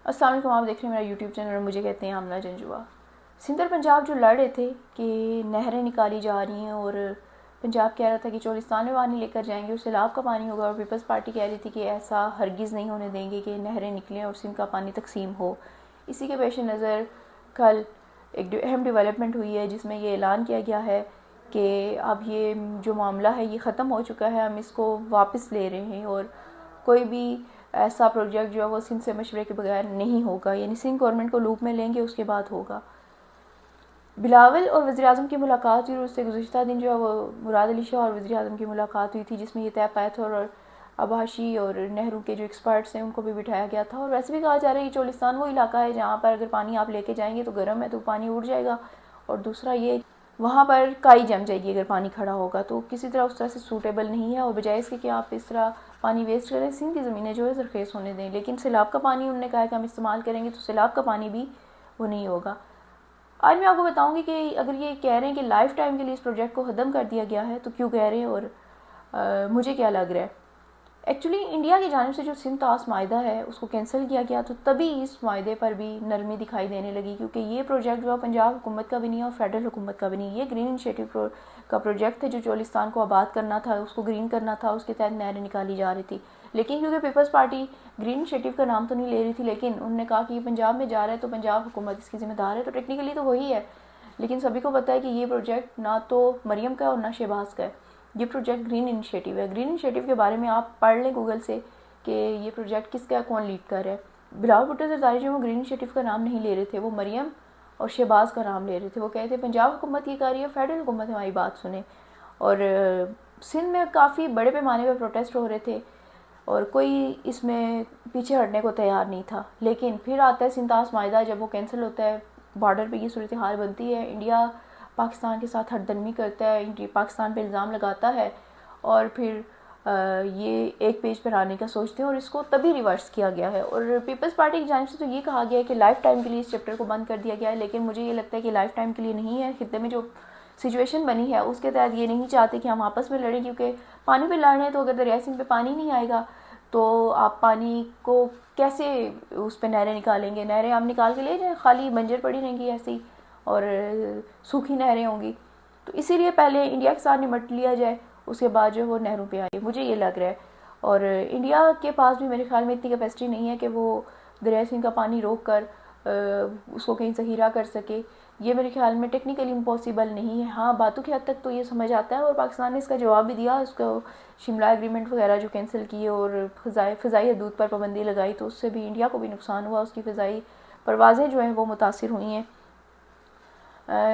अस्सलाम वालेकुम, आप देख रहे हैं मेरा यूट्यूब चैनल और मुझे कहते हैं आमना जंजुआ। सिंध और पंजाब जो लड़ रहे थे कि नहरें निकाली जा रही हैं और पंजाब कह रहा था कि चोलिस्तान में पानी लेकर जाएंगे और सैलाब का पानी होगा, और पीपल्स पार्टी कह रही थी कि ऐसा हरगिज़ नहीं होने देंगे कि नहरें निकलें और सिंध का पानी तकसीम हो। इसी के पेश नज़र कल एक अहम डेवलपमेंट हुई है जिसमें ये ऐलान किया गया है कि अब ये जो मामला है ये ख़त्म हो चुका है, हम इसको वापस ले रहे हैं और कोई भी ऐसा प्रोजेक्ट जो है वो सिंध से मशवरे के बगैर नहीं होगा, यानी सिंध गवर्नमेंट को लूप में लेंगे उसके बाद होगा। बिलावल और वज़ीर-ए-आज़म की मुलाकात हुई और उससे गुज़िश्ता दिन जो है वो मुराद अली शाह और वज़ीर-ए-आज़म की मुलाकात हुई थी जिसमें ये तय पाया था और आबाशी और नेहरू के जो एक्सपर्ट्स हैं उनको भी बिठाया गया था। और वैसे भी कहा जा रहा है कि चोलिस्तान वो इलाका है जहाँ पर अगर पानी आप लेके जाएंगे तो गर्म है तो पानी उड़ जाएगा, और दूसरा ये वहाँ पर काई जम जाएगी अगर पानी खड़ा होगा, तो किसी तरह उस तरह से सूटेबल नहीं है। और बजाय इसके कि आप इस तरह पानी वेस्ट करें, सिंध की ज़मीनें जो है ज़रखेज़ होने दें। लेकिन सैलाब का पानी उन्होंने कहा कि हम इस्तेमाल करेंगे तो सैलाब का पानी भी वो नहीं होगा। आज मैं आपको बताऊंगी कि अगर ये कह रहे हैं कि लाइफ टाइम के लिए इस प्रोजेक्ट को ख़त्म कर दिया गया है तो क्यों कह रहे हैं और मुझे क्या लग रहा है। एक्चुअली इंडिया की जानिब से जो सिंध तास माहिदा है उसको कैंसिल किया गया, तो तभी इस माहिदे पर भी नरमी दिखाई देने लगी, क्योंकि ये प्रोजेक्ट जो है पंजाब हुकूमत का भी नहीं है और फेडरल हुकूमत का भी नहीं है। ये ग्रीन इनिशिएटिव का प्रोजेक्ट है जो चोलिस्तान को आबाद करना था, उसको ग्रीन करना था, उसके तहत नहरें निकाली जा रही थी। लेकिन क्योंकि पीपल्स पार्टी ग्रीन इनिशिएटिव का नाम तो नहीं ले रही थी, लेकिन उन्होंने कहा कि ये पंजाब में जा रहा है तो पंजाब हुकूमत इसकी जिम्मेदार है, तो टेक्निकली तो वही है। लेकिन सभी को पता है कि ये प्रोजेक्ट ना तो मरियम का है और ना शहबाज का है, ये प्रोजेक्ट ग्रीन इनिशिएटिव है। ग्रीन इनिशिएटिव के बारे में आप पढ़ लें गूगल से कि ये प्रोजेक्ट किसका कौन लीड कर रहा है। बिलावल भुट्टो ज़रदारी जो वो ग्रीन इनिशिएटिव का नाम नहीं ले रहे थे, वो मरियम और शहबाज का नाम ले रहे थे। वो कहते थे पंजाब हुकूमत ये कर रही है, फेडरल हुकूमत हमारी बात सुने। और सिंध में काफ़ी बड़े पैमाने पर प्रोटेस्ट हो रहे थे और कोई इसमें पीछे हटने को तैयार नहीं था। लेकिन फिर आता है सिंतास माहिदा, जब वो कैंसिल होता है, बॉर्डर पे ये सूरत हाल बनती है, इंडिया पाकिस्तान के साथ हटदर्मी करता है, इंडिया पाकिस्तान पे इल्ज़ाम लगाता है और फिर ये एक पेज पर आने का सोचते हैं और इसको तभी रिवर्स किया गया है। और पीपल्स पार्टी की जानिब से तो ये कहा गया है कि लाइफ टाइम के लिए इस चैप्टर को बंद कर दिया गया है, लेकिन मुझे ये लगता है कि लाइफ टाइम के लिए नहीं है। खित्ते में जो सिचुएशन बनी है उसके तहत ये नहीं चाहते कि हम आपस में लड़ें, क्योंकि पानी पे लड़ रहे हैं तो अगर दरिया सिंध पे पानी नहीं आएगा तो आप पानी को कैसे उस पर नहरें निकालेंगे। नहरें आप निकाल के ले जाएँ, खाली बंजर पड़ी रहेंगी ऐसी और सूखी नहरें होंगी। तो इसीलिए पहले इंडिया के साथ निपट लिया जाए, उसके बाद जो वो नहरों पे आए, मुझे ये लग रहा है। और इंडिया के पास भी मेरे ख्याल में इतनी कैपेसिटी नहीं है कि वो दरिया सिंध का पानी रोक कर उसको कहीं ज़ख़ीरा कर सके। ये मेरे ख्याल में टेक्निकली इम्पॉसिबल नहीं है। हाँ, बातों की हद तक तो ये समझ आता है और पाकिस्तान ने इसका जवाब भी दिया। उसको शिमला एग्रीमेंट वगैरह जो कैंसिल किए और फ़िज़ाई हदूद पर पाबंदी लगाई, तो उससे भी इंडिया को भी नुकसान हुआ, उसकी फ़िज़ाई परवाज़ें जो हैं वो मुतासिर हुई हैं।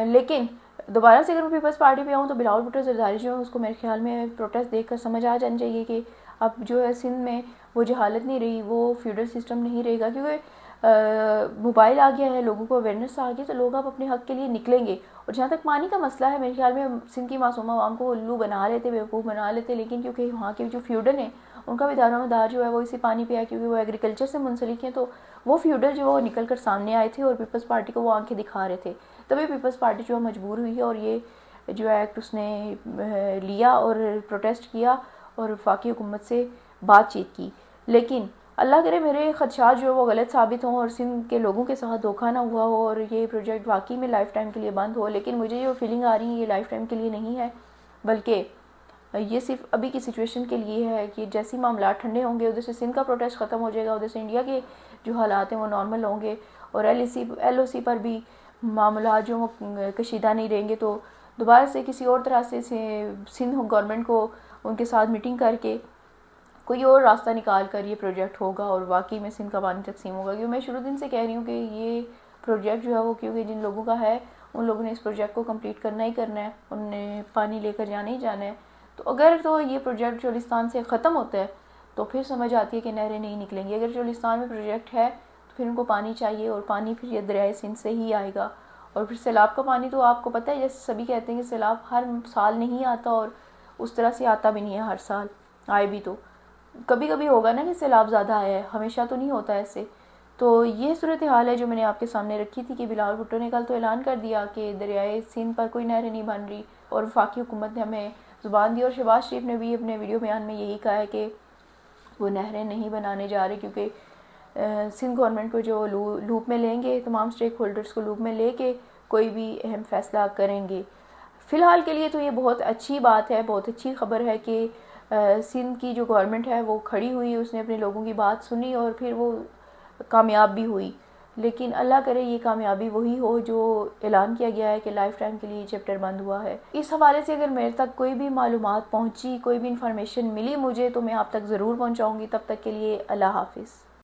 लेकिन दोबारा से अगर मैं पीपल्स पार्टी पे आऊँ तो बिलावल भुट्टो ज़रदारी जो है उसको मेरे ख्याल में प्रोटेस्ट देखकर समझ आ जाना चाहिए कि अब जो है सिंध में वो जहालत नहीं रही, वो फ्यूडल सिस्टम नहीं रहेगा, क्योंकि मोबाइल आ गया है, लोगों को अवेयरनेस आ गई, तो लोग अब अपने हक़ के लिए निकलेंगे। और जहाँ तक पानी का मसला है, मेरे ख्याल में सिंध की मासूम आवाम को उल्लू बना लेते, बेवकूफ़ बना लेते, लेकिन क्योंकि वहाँ के जो फ्यूडल हैं उनका भी दारोमदार जो है वो इसी पानी पे है, क्योंकि वो एग्रीकल्चर से मुंसलिक हैं, तो वो फ्यूडल जो वो निकल कर सामने आए थे और पीपल्स पार्टी को वो आंखें दिखा रहे थे। तभी पीपल्स पार्टी जो है मजबूर हुई है और ये जो एक्ट उसने लिया और प्रोटेस्ट किया और वफाकी हुकूमत से बातचीत की। लेकिन अल्लाह करे मेरे खदशात जो है वो गलत साबित हों और सिंध के लोगों के साथ धोखा ना हुआ हो और ये प्रोजेक्ट वाकई में लाइफ टाइम के लिए बंद हो। लेकिन मुझे जो फीलिंग आ रही है ये लाइफ टाइम के लिए नहीं है, बल्कि ये सिर्फ अभी की सिचुएशन के लिए है कि जैसे मामला ठंडे होंगे उधर से सिंध का प्रोटेस्ट ख़त्म हो जाएगा, उधर से इंडिया के जो हालात हैं वो नॉर्मल होंगे और LOC पर भी मामला जो वो कशीदा नहीं रहेंगे, तो दोबारा से किसी और तरह से सिंध गवर्नमेंट को उनके साथ मीटिंग करके कोई और रास्ता निकाल कर ये प्रोजेक्ट होगा और वाकई में सिंध का पानी तकसीम होगा। क्योंकि मैं शुरू दिन से कह रही हूँ कि ये प्रोजेक्ट जो है वो क्योंकि जिन लोगों का है उन लोगों ने इस प्रोजेक्ट को कंप्लीट करना ही करना है, उनने पानी लेकर जाना ही जाना है। तो अगर तो ये प्रोजेक्ट चोलिस्तान से ख़त्म होता है तो फिर समझ आती है कि नहरें नहीं निकलेंगी। अगर चोलिस्तान में प्रोजेक्ट है तो फिर उनको पानी चाहिए और पानी फिर ये दरियाए सिंध से ही आएगा। और फिर सैलाब का पानी तो आपको पता है, जैसे सभी कहते हैं कि सैलाब हर साल नहीं आता और उस तरह से आता भी नहीं है हर साल, आए भी तो कभी कभी होगा ना कि सैलाब ज़्यादा आया है, हमेशा तो नहीं होता ऐसे। तो ये सूरत हाल है जो मैंने आपके सामने रखी थी कि बिलावल भुट्टो ने कल तो ऐलान कर दिया कि दरियाए सिंध पर कोई नहरें नहीं बन रही और वफाकी हुकूमत ने हमें ज़ुबान दी। और शहबाज शरीफ ने भी अपने वीडियो बयान में यही कहा है कि वो नहरें नहीं बनाने जा रहे, क्योंकि सिंध गवर्नमेंट को जो लूप में लेंगे, तमाम स्टेक होल्डर्स को लूप में लेके कोई भी अहम फैसला करेंगे। फ़िलहाल के लिए तो ये बहुत अच्छी बात है, बहुत अच्छी खबर है कि सिंध की जो गवर्नमेंट है वो खड़ी हुई, उसने अपने लोगों की बात सुनी और फिर वो कामयाब भी हुई। लेकिन अल्लाह करे ये कामयाबी वही हो जो ऐलान किया गया है कि लाइफ टाइम के लिए चैप्टर बंद हुआ है। इस हवाले से अगर मेरे तक कोई भी मालूमात पहुंची, कोई भी इंफॉर्मेशन मिली मुझे, तो मैं आप तक ज़रूर पहुंचाऊंगी। तब तक के लिए अल्लाह हाफिज़।